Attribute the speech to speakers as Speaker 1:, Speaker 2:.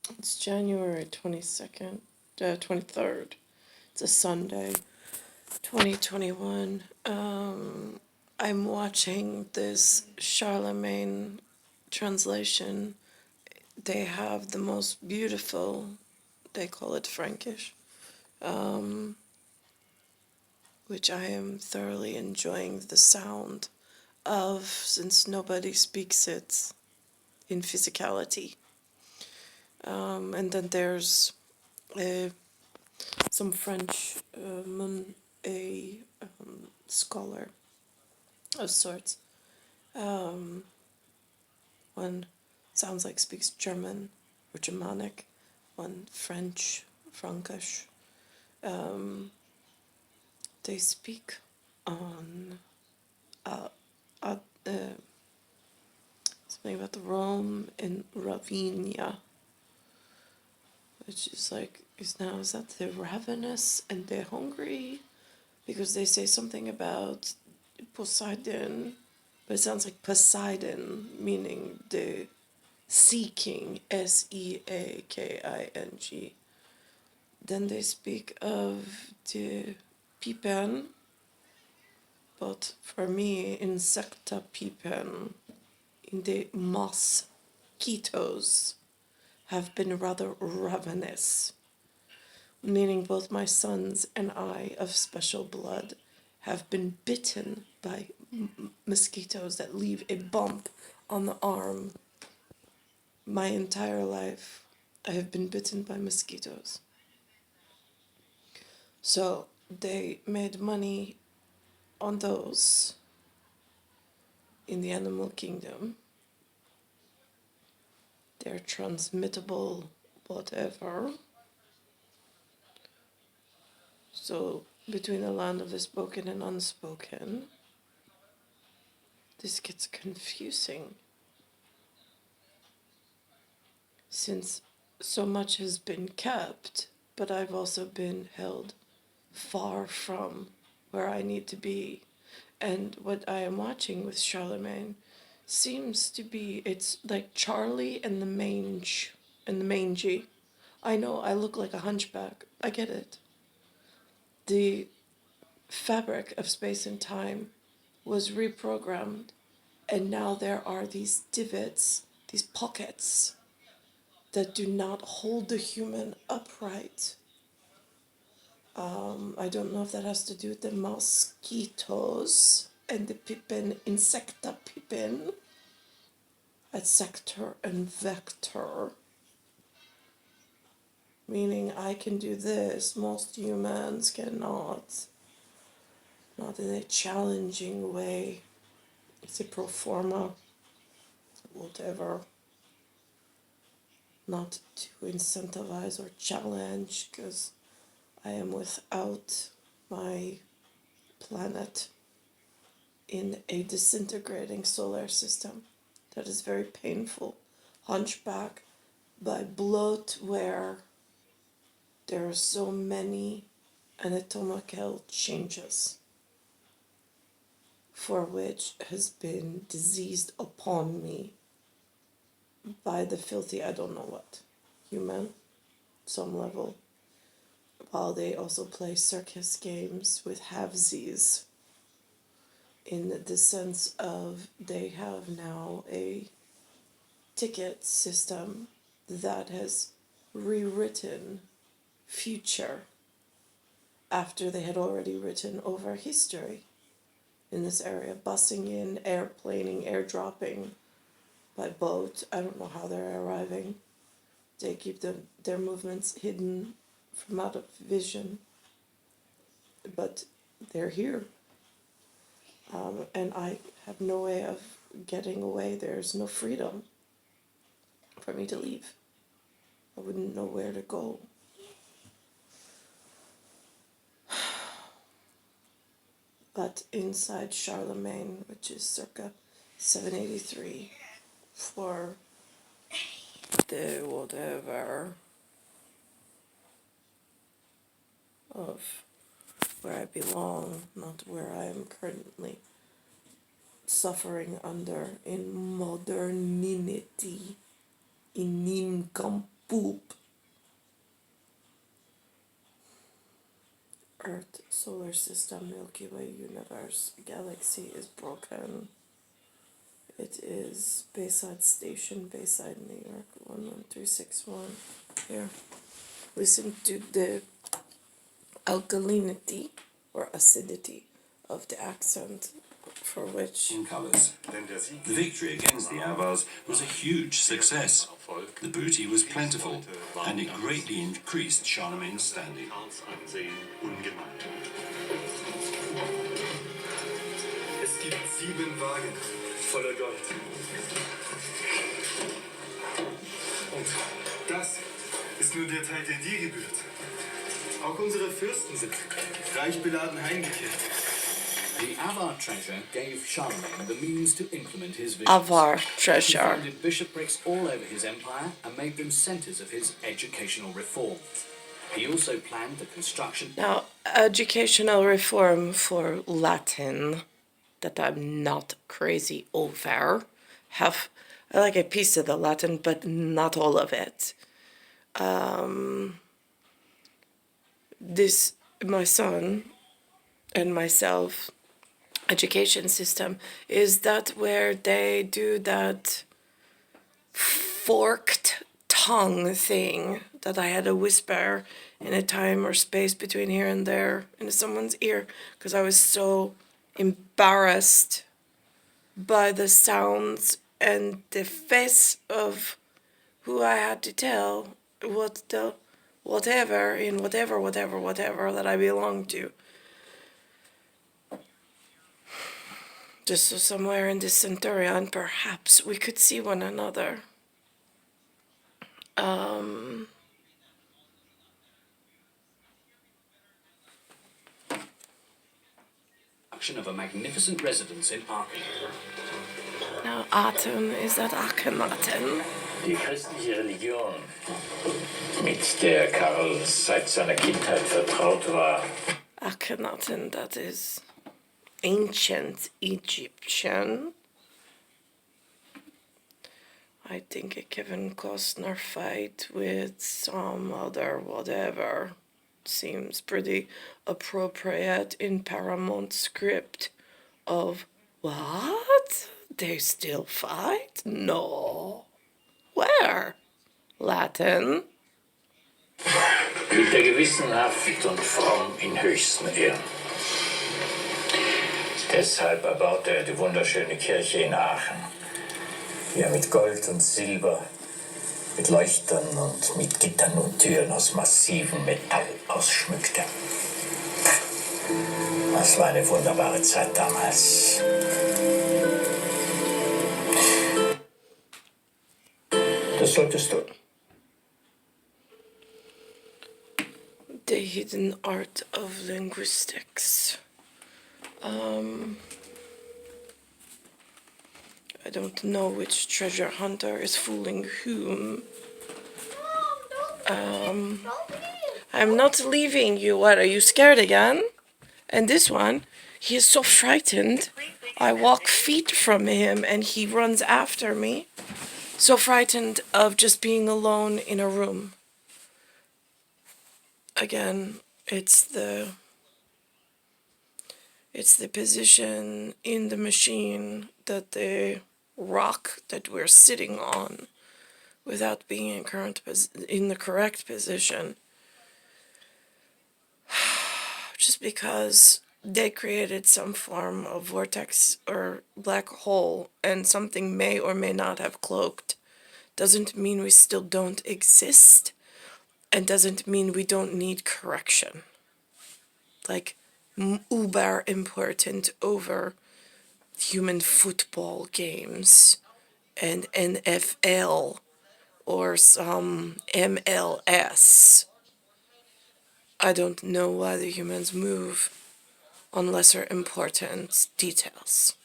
Speaker 1: It's January 22nd, 23rd. It's a Sunday, 2021. I'm watching this Charlemagne translation. They have the most beautiful, they call it Frankish, which I am thoroughly enjoying the sound of since nobody speaks it in physicality. And then there's uh, some French, a scholar of sorts. One sounds like speaks German or Germanic, one French, Frankish. They speak on uh, something about the Rome in Ravinia, which is like, is that the ravenous and the hungry? Because they say something about Poseidon, but it sounds like Poseidon, meaning the seeking, Seaking. Then they speak of the pipen, but for me, Insecta Pipen, in the mosquitoes, have been rather ravenous, meaning both my sons and I of special blood have been bitten by mosquitoes that leave a bump on the arm. My entire life, I have been bitten by mosquitoes. So they made money on those in the animal kingdom. They're transmittable, whatever. So between the land of the spoken and unspoken, this gets confusing. Since so much has been kept, but I've also been held far from where I need to be. And what I am watching with Charlemagne seems to be, it's like Charlie and the mange and the mangy. I know I look like a hunchback. I get it. The fabric of space and time was reprogrammed, and now there are these divots, these pockets that do not hold the human upright. I don't know if that has to do with the mosquitoes and the pipen, Insecta Pipen, at sector and vector, meaning I can do this, most humans cannot, not in a challenging way. It's a pro forma, whatever, not to incentivize or challenge, because I am without my planet in a disintegrating solar system that is very painful, hunchback by bloat, where there are so many anatomical changes for which has been diseased upon me by the filthy I don't know what human, some level, while they also play circus games with halvesies, in the sense of they have now a ticket system that has rewritten future after they had already written over history in this area, busing in, airplaning, airdropping by boat. I don't know how they're arriving. They keep their movements hidden from out of vision, but they're here. And I have no way of getting away. There's no freedom for me to leave. I wouldn't know where to go. But inside Charlemagne, which is circa 783, for the whatever of where I belong, not where I am currently suffering under in modernity, in Boop. Earth, solar system, Milky Way, universe, galaxy is broken. It is Bayside Station, Bayside, New York, 11361. Here. Listen to the alkalinity or acidity of the accent for which.
Speaker 2: In colours. The victory against the Avars was a huge success. The booty was plentiful, and it greatly increased Charlemagne's standing.
Speaker 3: Es gibt 7 Wagen voller Gold. Und das ist nur der Teil, der dir gebührt. Auch unsere Fürsten sind reich beladen heimgekehrt.
Speaker 4: The Avar treasure gave Charlemagne the means to implement his visions.
Speaker 1: Avar
Speaker 4: He
Speaker 1: treasure.
Speaker 4: founded bishoprics all over his empire and made them centers of his educational reform. He also planned the construction.
Speaker 1: Now, educational reform for Latin, that I'm not crazy over. I like a piece of the Latin, but not all of it. My son and myself, education system, is that where they do that forked tongue thing that I had to whisper in a time or space between here and there into someone's ear because I was so embarrassed by the sounds and the face of who I had to tell whatever that I belonged to. Just so somewhere in this centurion, perhaps we could see one another.
Speaker 4: Of a magnificent residence in Aachen.
Speaker 1: Now, Aachen, is that Akhenaten?
Speaker 5: Die christliche Religion, mit der Karl seit seiner Kindheit vertraut war.
Speaker 1: Akhenaten, that is ancient Egyptian. I think a Kevin Costner fight with some other whatever seems pretty appropriate in Paramount script of what? They still fight? No. Where? Latin?
Speaker 5: Mit der gewissenhaft und fromm in höchsten Ehren. Deshalb erbaute er die wunderschöne Kirche in Aachen, die er mit Gold und Silber, mit Leuchtern und mit Gittern und Türen aus massivem Metall ausschmückte. Das war eine wunderbare Zeit damals. Das solltest du.
Speaker 1: The Hidden Art of Linguistics. I don't know which treasure hunter is fooling whom. I'm not leaving you. What, are you scared again? And this one, he is so frightened. I walk feet from him and he runs after me. So frightened of just being alone in a room. Again, it's the position in the machine that the rock that we're sitting on without being in the correct position. Just because they created some form of vortex or black hole and something may or may not have cloaked doesn't mean we still don't exist and doesn't mean we don't need correction. Like, uber important over human football games and NFL or some MLS. I don't know why the humans move on lesser important details.